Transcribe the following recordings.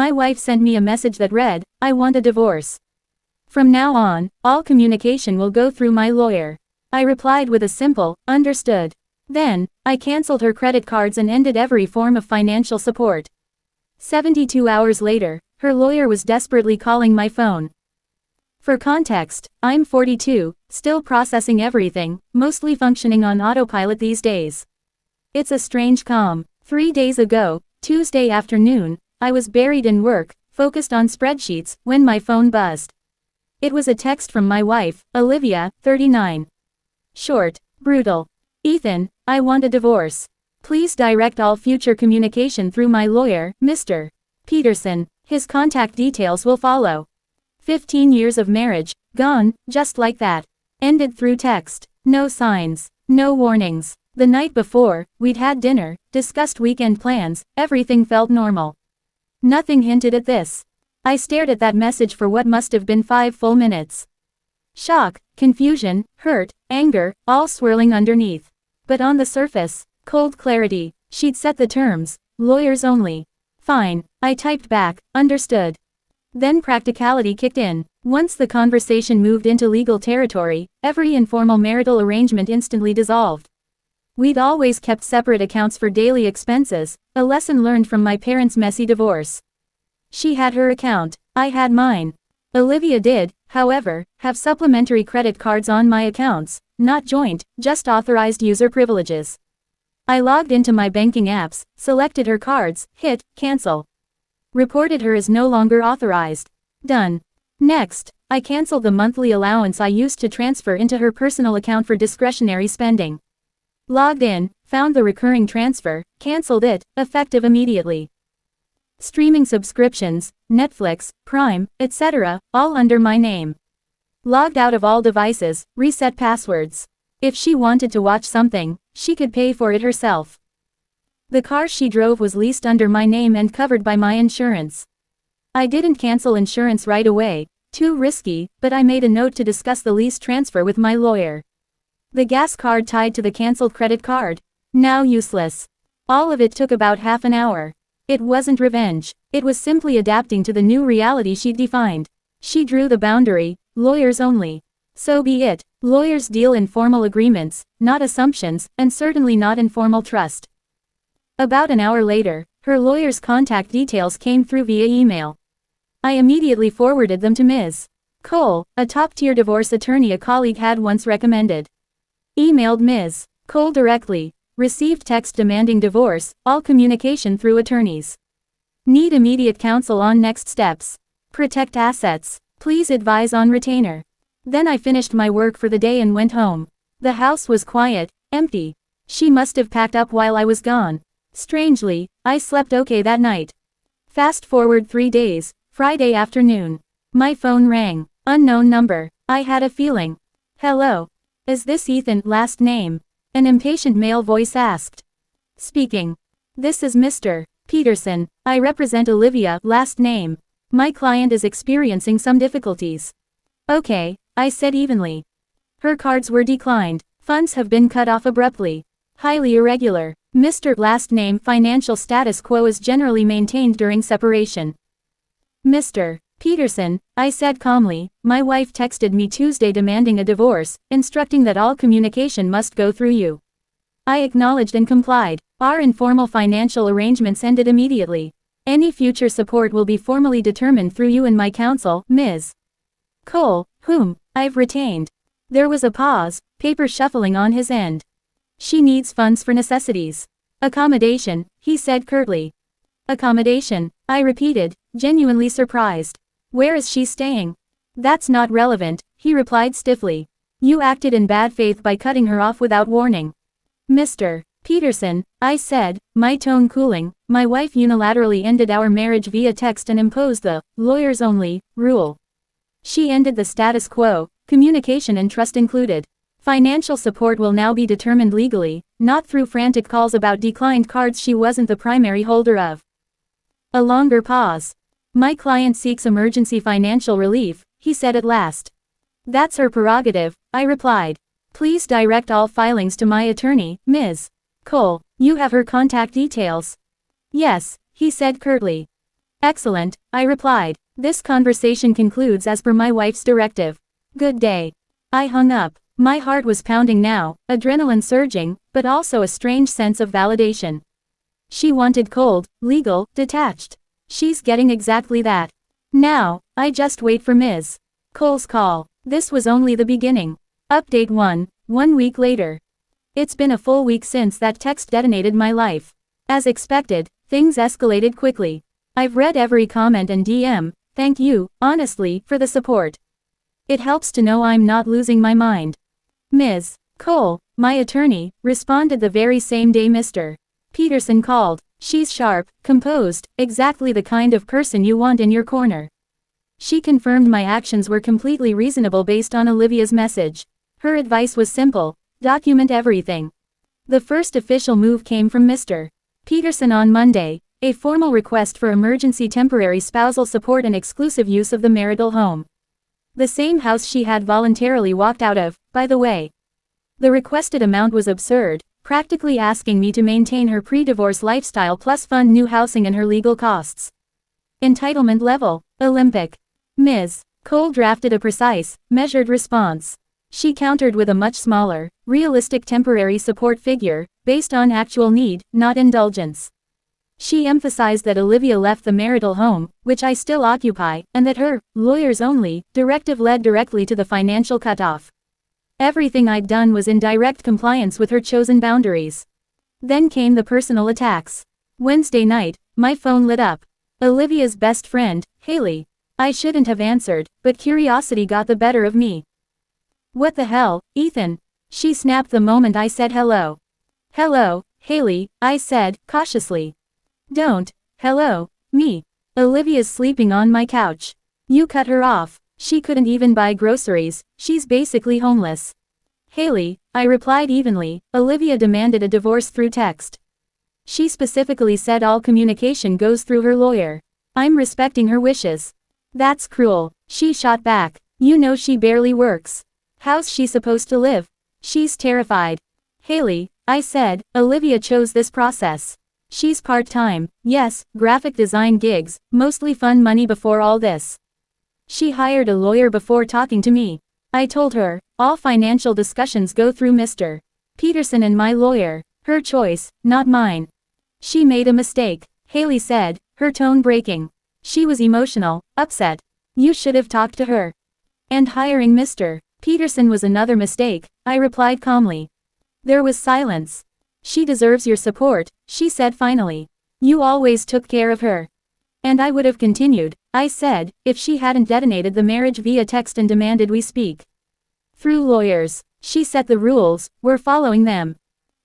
My wife sent me a message that read, "I want a divorce. From now on, all communication will go through my lawyer." I replied with a simple, "Understood." Then, I canceled her credit cards and ended every form of financial support. 72 hours later, her lawyer was desperately calling my phone. For context, I'm 42, still processing everything, mostly functioning on autopilot these days. It's a strange calm. 3 days ago, Tuesday afternoon, I was buried in work, focused on spreadsheets, when my phone buzzed. It was a text from my wife, Olivia, 39. Short, brutal. "Ethan, I want a divorce. Please direct all future communication through my lawyer, Mr. Peterson. His contact details will follow." 15 years of marriage, gone, just like that. Ended through text. No signs, no warnings. The night before, we'd had dinner, discussed weekend plans, everything felt normal. Nothing hinted at this. I stared at that message for what must have been 5 full minutes. Shock, confusion, hurt, anger, all swirling underneath. But on the surface, cold clarity. She'd set the terms, lawyers only. Fine, I typed back, understood. Then practicality kicked in. Once the conversation moved into legal territory, every informal marital arrangement instantly dissolved. We'd always kept separate accounts for daily expenses, a lesson learned from my parents' messy divorce. She had her account, I had mine. Olivia did, however, have supplementary credit cards on my accounts, not joint, just authorized user privileges. I logged into my banking apps, selected her cards, hit cancel. Reported her as no longer authorized. Done. Next, I canceled the monthly allowance I used to transfer into her personal account for discretionary spending. Logged in, found the recurring transfer, canceled it, effective immediately. Streaming subscriptions, Netflix, Prime, etc., all under my name. Logged out of all devices, reset passwords. If she wanted to watch something, she could pay for it herself. The car she drove was leased under my name and covered by my insurance. I didn't cancel insurance right away, too risky, but I made a note to discuss the lease transfer with my lawyer. The gas card tied to the canceled credit card, now useless. All of it took about half an hour. It wasn't revenge, it was simply adapting to the new reality she'd defined. She drew the boundary, lawyers only. So be it, lawyers deal in formal agreements, not assumptions, and certainly not informal trust. About an hour later, her lawyer's contact details came through via email. I immediately forwarded them to Ms. Cole, a top-tier divorce attorney a colleague had once recommended. Emailed Ms. Cole directly. Received text demanding divorce, all communication through attorneys. Need immediate counsel on next steps. Protect assets. Please advise on retainer. Then I finished my work for the day and went home. The house was quiet, empty. She must have packed up while I was gone. Strangely, I slept okay that night. Fast forward 3 days, Friday afternoon. My phone rang. Unknown number. I had a feeling. Hello. Is this Ethan, last name? An impatient male voice asked. Speaking. This is Mr. Peterson. I represent Olivia, last name. My client is experiencing some difficulties. Okay, I said evenly. Her cards were declined. Funds have been cut off abruptly. Highly irregular. Mr. Last name financial status quo is generally maintained during separation. Mr. Peterson, I said calmly, my wife texted me Tuesday demanding a divorce, instructing that all communication must go through you. I acknowledged and complied. Our informal financial arrangements ended immediately. Any future support will be formally determined through you and my counsel, Ms. Cole, whom I've retained. There was a pause, paper shuffling on his end. She needs funds for necessities. Accommodation, he said curtly. Accommodation, I repeated, genuinely surprised. Where is she staying? That's not relevant, he replied stiffly. You acted in bad faith by cutting her off without warning. Mr. Peterson, I said, my tone cooling, my wife unilaterally ended our marriage via text and imposed the lawyers only rule. She ended the status quo, communication and trust included. Financial support will now be determined legally, not through frantic calls about declined cards she wasn't the primary holder of. A longer pause. My client seeks emergency financial relief, he said at last. That's her prerogative, I replied. Please direct all filings to my attorney, Ms. Cole. You have her contact details? Yes, he said curtly. Excellent, I replied. This conversation concludes as per my wife's directive. Good day. I hung up. My heart was pounding now, adrenaline surging, but also a strange sense of validation. She wanted cold, legal, detached. She's getting exactly that. Now, I just wait for Ms. Cole's call. This was only the beginning. Update 1, 1 week later. It's been a full week since that text detonated my life. As expected, things escalated quickly. I've read every comment and DM, thank you, honestly, for the support. It helps to know I'm not losing my mind. Ms. Cole, my attorney, responded the very same day Mr. Peterson called. She's sharp, composed, exactly the kind of person you want in your corner. She confirmed my actions were completely reasonable based on Olivia's message. Her advice was simple: document everything. The first official move came from Mr. Peterson on Monday, a formal request for emergency temporary spousal support and exclusive use of the marital home. The same house she had voluntarily walked out of, by the way. The requested amount was absurd, practically asking me to maintain her pre-divorce lifestyle plus fund new housing and her legal costs. Entitlement level, Olympic. Ms. Cole drafted a precise, measured response. She countered with a much smaller, realistic temporary support figure, based on actual need, not indulgence. She emphasized that Olivia left the marital home, which I still occupy, and that her lawyers only directive led directly to the financial cutoff. Everything I'd done was in direct compliance with her chosen boundaries. Then came the personal attacks. Wednesday night, my phone lit up. Olivia's best friend, Haley. I shouldn't have answered, but curiosity got the better of me. What the hell, Ethan? She snapped the moment I said hello. Hello, Haley, I said, cautiously. Don't, hello, me. Olivia's sleeping on my couch. You cut her off. She couldn't even buy groceries, she's basically homeless. Haley, I replied evenly. Olivia demanded a divorce through text. She specifically said all communication goes through her lawyer. I'm respecting her wishes. That's cruel, she shot back. You know she barely works. How's she supposed to live? She's terrified. Haley, I said, Olivia chose this process. She's part-time, yes, graphic design gigs, mostly fun money before all this. She hired a lawyer before talking to me. I told her, all financial discussions go through Mr. Peterson and my lawyer, her choice, not mine. She made a mistake, Haley said, her tone breaking. She was emotional, upset. You should have talked to her. And hiring Mr. Peterson was another mistake, I replied calmly. There was silence. She deserves your support, she said finally. You always took care of her. And I would have continued, I said, if she hadn't detonated the marriage via text and demanded we speak. Through lawyers. She set the rules, we're following them.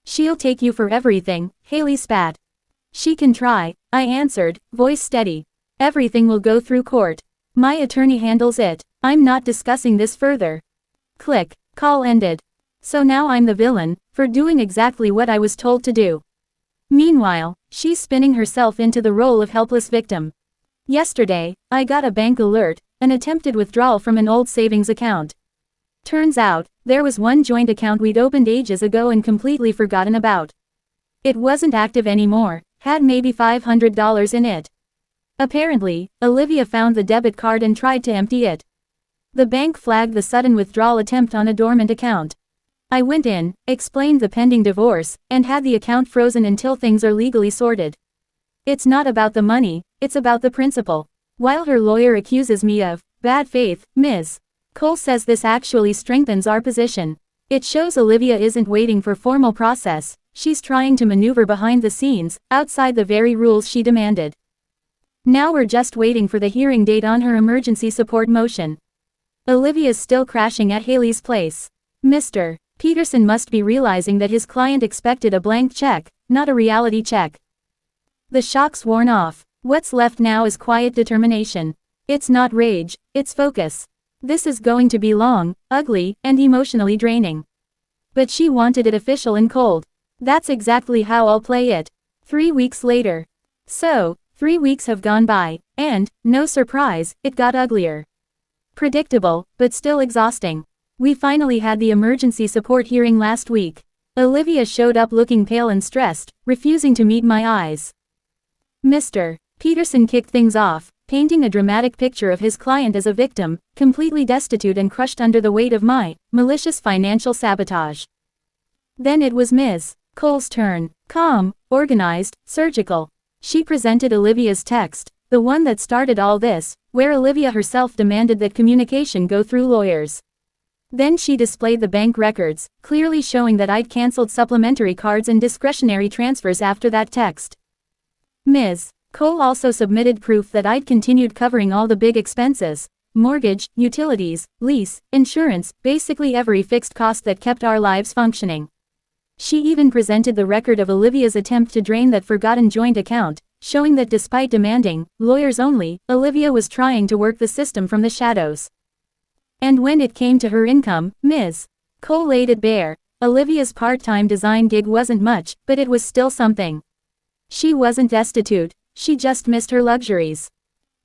She'll take you for everything, Haley spat. She can try, I answered, voice steady. Everything will go through court. My attorney handles it. I'm not discussing this further. Click, call ended. So now I'm the villain, for doing exactly what I was told to do. Meanwhile, she's spinning herself into the role of helpless victim. Yesterday, I got a bank alert, an attempted withdrawal from an old savings account. Turns out, there was one joint account we'd opened ages ago and completely forgotten about. It wasn't active anymore, had maybe $500 in it. Apparently, Olivia found the debit card and tried to empty it. The bank flagged the sudden withdrawal attempt on a dormant account. I went in, explained the pending divorce, and had the account frozen until things are legally sorted. It's not about the money, it's about the principle. While her lawyer accuses me of bad faith, Ms. Cole says this actually strengthens our position. It shows Olivia isn't waiting for formal process, she's trying to maneuver behind the scenes, outside the very rules she demanded. Now we're just waiting for the hearing date on her emergency support motion. Olivia's still crashing at Haley's place. Mr. Peterson must be realizing that his client expected a blank check, not a reality check. The shock's worn off. What's left now is quiet determination. It's not rage, it's focus. This is going to be long, ugly, and emotionally draining. But she wanted it official and cold. That's exactly how I'll play it. 3 weeks later. So, 3 weeks have gone by, and, no surprise, it got uglier. Predictable, but still exhausting. We finally had the emergency support hearing last week. Olivia showed up looking pale and stressed, refusing to meet my eyes. Mr. Peterson kicked things off, painting a dramatic picture of his client as a victim, completely destitute and crushed under the weight of my malicious financial sabotage. Then it was Ms. Cole's turn. Calm, organized, surgical. She presented Olivia's text, the one that started all this, where Olivia herself demanded that communication go through lawyers. Then she displayed the bank records, clearly showing that I'd cancelled supplementary cards and discretionary transfers after that text. Ms. Cole also submitted proof that I'd continued covering all the big expenses: mortgage, utilities, lease, insurance, basically every fixed cost that kept our lives functioning. She even presented the record of Olivia's attempt to drain that forgotten joint account, showing that despite demanding lawyers only, Olivia was trying to work the system from the shadows. And when it came to her income, Ms. Cole laid it bare. Olivia's part-time design gig wasn't much, but it was still something. She wasn't destitute, she just missed her luxuries.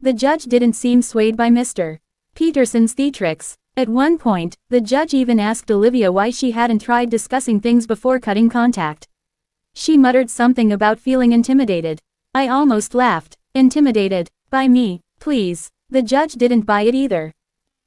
The judge didn't seem swayed by Mr. Peterson's theatrics. At one point, the judge even asked Olivia why she hadn't tried discussing things before cutting contact. She muttered something about feeling intimidated. I almost laughed. Intimidated? By me? Please. The judge didn't buy it either.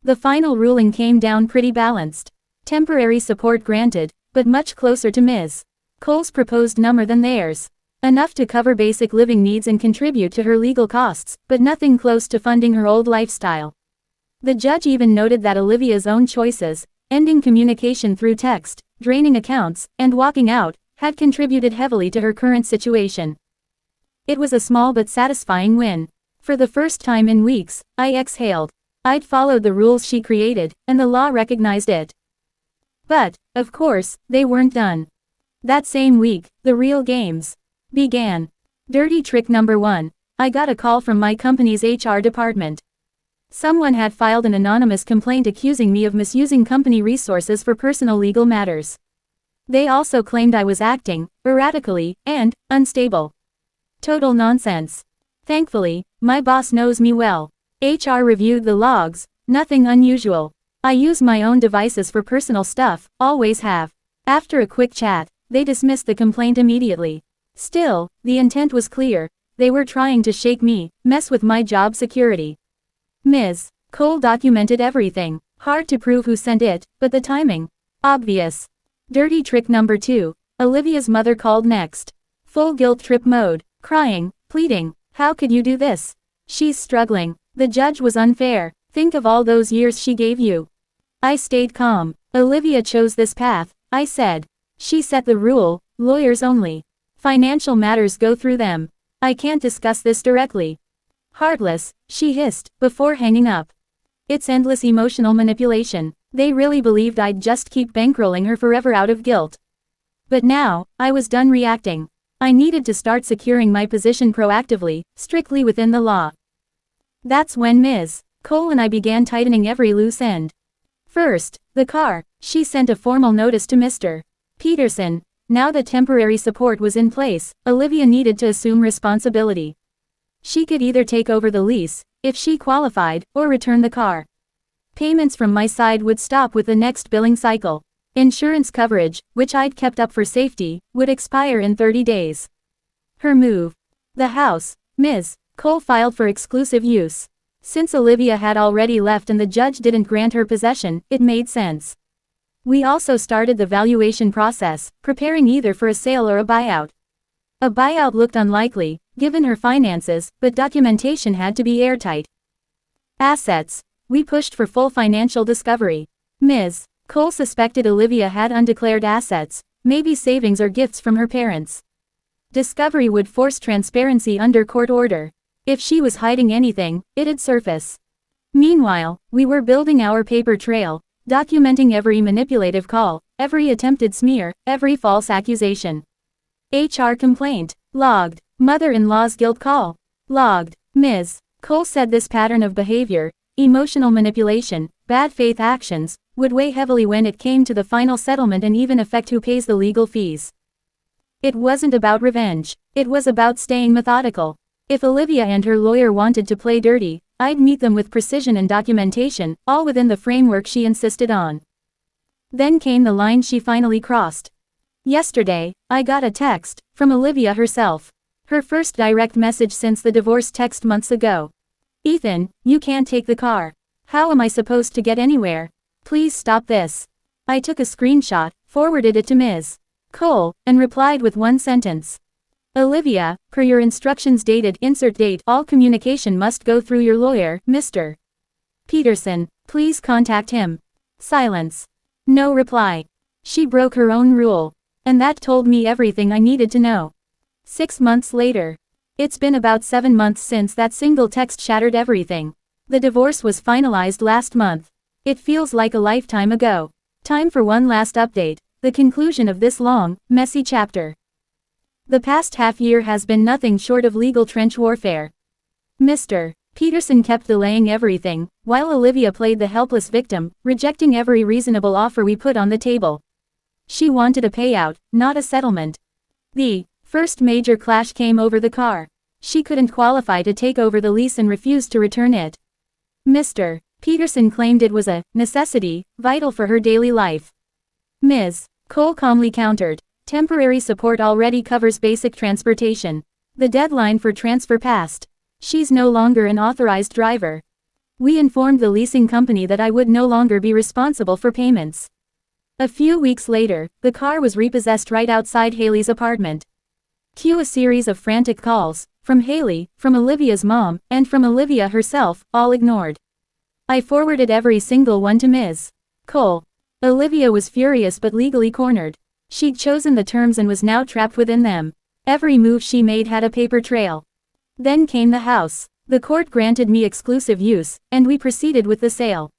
The final ruling came down pretty balanced. Temporary support granted, but much closer to Ms. Cole's proposed number than theirs. Enough to cover basic living needs and contribute to her legal costs, but nothing close to funding her old lifestyle. The judge even noted that Olivia's own choices, ending communication through text, draining accounts, and walking out, had contributed heavily to her current situation. It was a small but satisfying win. For the first time in weeks, I exhaled. I'd followed the rules she created, and the law recognized it. But, of course, they weren't done. That same week, the real games began. Dirty trick number 1. I got a call from my company's HR department. Someone had filed an anonymous complaint accusing me of misusing company resources for personal legal matters. They also claimed I was acting erratically and unstable. Total nonsense. Thankfully, my boss knows me well. HR reviewed the logs, nothing unusual. I use my own devices for personal stuff, always have. After a quick chat, they dismissed the complaint immediately. Still, the intent was clear. They were trying to shake me, mess with my job security. Ms. Cole documented everything. Hard to prove who sent it, but the timing. Obvious. Dirty trick number 2. Olivia's mother called next. Full guilt trip mode. Crying, pleading. How could you do this? She's struggling. The judge was unfair. Think of all those years she gave you. I stayed calm. Olivia chose this path, I said. She set the rule, lawyers only. Financial matters go through them. I can't discuss this directly. Heartless, she hissed, before hanging up. It's endless emotional manipulation. They really believed I'd just keep bankrolling her forever out of guilt. But now, I was done reacting. I needed to start securing my position proactively, strictly within the law. That's when Ms. Cole and I began tightening every loose end. First, the car. She sent a formal notice to Mr. Peterson. Now that temporary support was in place, Olivia needed to assume responsibility. She could either take over the lease, if she qualified, or return the car. Payments from my side would stop with the next billing cycle. Insurance coverage, which I'd kept up for safety, would expire in 30 days. Her move. The house. Ms. Cole filed for exclusive use. Since Olivia had already left and the judge didn't grant her possession, it made sense. We also started the valuation process, preparing either for a sale or a buyout. A buyout looked unlikely, given her finances, but documentation had to be airtight. Assets. We pushed for full financial discovery. Ms. Cole suspected Olivia had undeclared assets, maybe savings or gifts from her parents. Discovery would force transparency under court order. If she was hiding anything, it'd surface. Meanwhile, we were building our paper trail, documenting every manipulative call, every attempted smear, every false accusation. HR complaint. Logged. Mother-in-law's guilt call. Logged. Ms. Cole said this pattern of behavior, emotional manipulation, bad faith actions, would weigh heavily when it came to the final settlement and even affect who pays the legal fees. It wasn't about revenge. It was about staying methodical. If Olivia and her lawyer wanted to play dirty, I'd meet them with precision and documentation, all within the framework she insisted on. Then came the line she finally crossed. Yesterday, I got a text from Olivia herself. Her first direct message since the divorce text months ago. Ethan, you can't take the car. How am I supposed to get anywhere? Please stop this. I took a screenshot, forwarded it to Ms. Cole, and replied with one sentence. Olivia, per your instructions dated insert date, all communication must go through your lawyer, Mr. Peterson. Please contact him. Silence. No reply. She broke her own rule. And that told me everything I needed to know. 6 months later. It's been about 7 months since that single text shattered everything. The divorce was finalized last month. It feels like a lifetime ago. Time for one last update, the conclusion of this long, messy chapter. The past half year has been nothing short of legal trench warfare. Mr. Peterson kept delaying everything, while Olivia played the helpless victim, rejecting every reasonable offer we put on the table. She wanted a payout, not a settlement. The first major clash came over the car. She couldn't qualify to take over the lease and refused to return it. Mr. Peterson claimed it was a necessity, vital for her daily life. Ms. Cole calmly countered, temporary support already covers basic transportation. The deadline for transfer passed. She's no longer an authorized driver. We informed the leasing company that I would no longer be responsible for payments. A few weeks later, the car was repossessed right outside Haley's apartment. Cue a series of frantic calls, from Haley, from Olivia's mom, and from Olivia herself, all ignored. I forwarded every single one to Ms. Cole. Olivia was furious but legally cornered. She'd chosen the terms and was now trapped within them. Every move she made had a paper trail. Then came the house. The court granted me exclusive use, and we proceeded with the sale.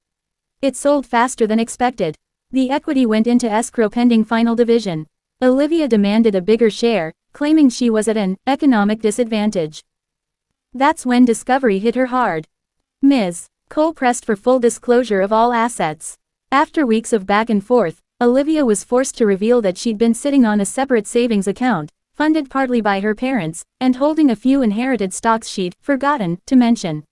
It sold faster than expected. The equity went into escrow pending final division. Olivia demanded a bigger share, claiming she was at an economic disadvantage. That's when discovery hit her hard. Ms. Cole pressed for full disclosure of all assets. After weeks of back and forth, Olivia was forced to reveal that she'd been sitting on a separate savings account, funded partly by her parents, and holding a few inherited stocks she'd forgotten to mention.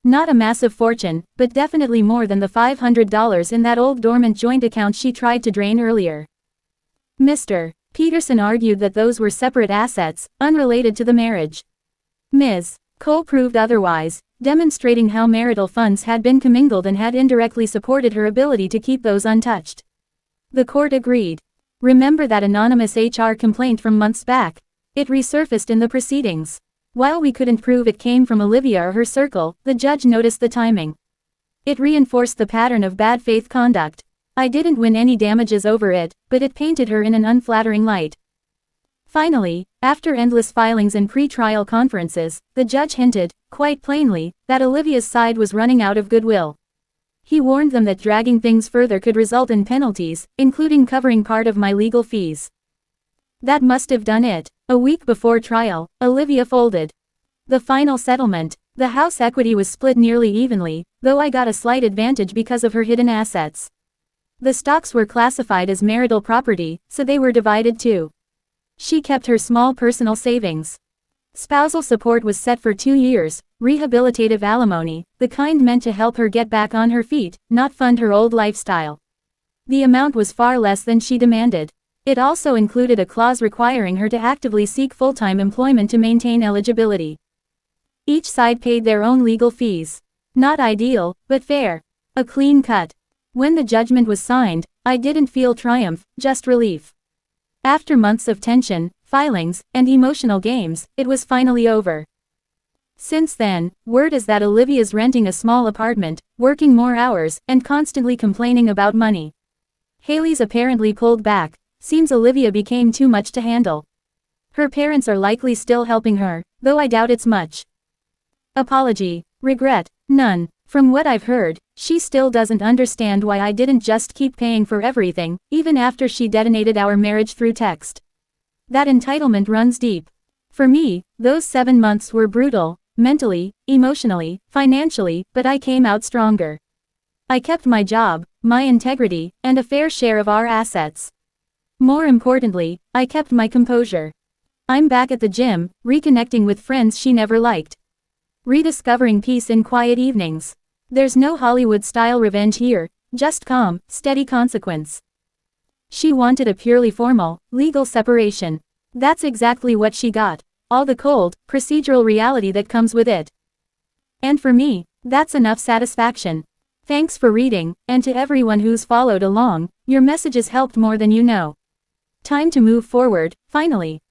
Not a massive fortune, but definitely more than the $500 in that old dormant joint account she tried to drain earlier. Mr. Peterson argued that those were separate assets, unrelated to the marriage. Ms. Cole proved otherwise, demonstrating how marital funds had been commingled and had indirectly supported her ability to keep those untouched. The court agreed. Remember that anonymous HR complaint from months back? It resurfaced in the proceedings. While we couldn't prove it came from Olivia or her circle, the judge noticed the timing. It reinforced the pattern of bad faith conduct. I didn't win any damages over it, but it painted her in an unflattering light. Finally, after endless filings and pre-trial conferences, the judge hinted, quite plainly, that Olivia's side was running out of goodwill. He warned them that dragging things further could result in penalties, including covering part of my legal fees. That must have done it. A week before trial, Olivia folded. The final settlement, the house equity was split nearly evenly, though I got a slight advantage because of her hidden assets. The stocks were classified as marital property, so they were divided too. She kept her small personal savings. Spousal support was set for 2 years, rehabilitative alimony, the kind meant to help her get back on her feet, not fund her old lifestyle. The amount was far less than she demanded. It also included a clause requiring her to actively seek full-time employment to maintain eligibility. Each side paid their own legal fees. Not ideal, but fair. A clean cut. When the judgment was signed, I didn't feel triumph, just relief. After months of tension, filings, and emotional games, it was finally over. Since then, word is that Olivia's renting a small apartment, working more hours, and constantly complaining about money. Haley's apparently pulled back. Seems Olivia became too much to handle. Her parents are likely still helping her, though I doubt it's much. Apology. Regret. None. From what I've heard, she still doesn't understand why I didn't just keep paying for everything, even after she detonated our marriage through text. That entitlement runs deep. For me, those 7 months were brutal, mentally, emotionally, financially, but I came out stronger. I kept my job, my integrity, and a fair share of our assets. More importantly, I kept my composure. I'm back at the gym, reconnecting with friends she never liked. Rediscovering peace in quiet evenings. There's no Hollywood-style revenge here, just calm, steady consequence. She wanted a purely formal, legal separation. That's exactly what she got. all the cold, procedural reality that comes with it. And for me, that's enough satisfaction. Thanks for reading, and to everyone who's followed along, your messages helped more than you know. Time to move forward, finally.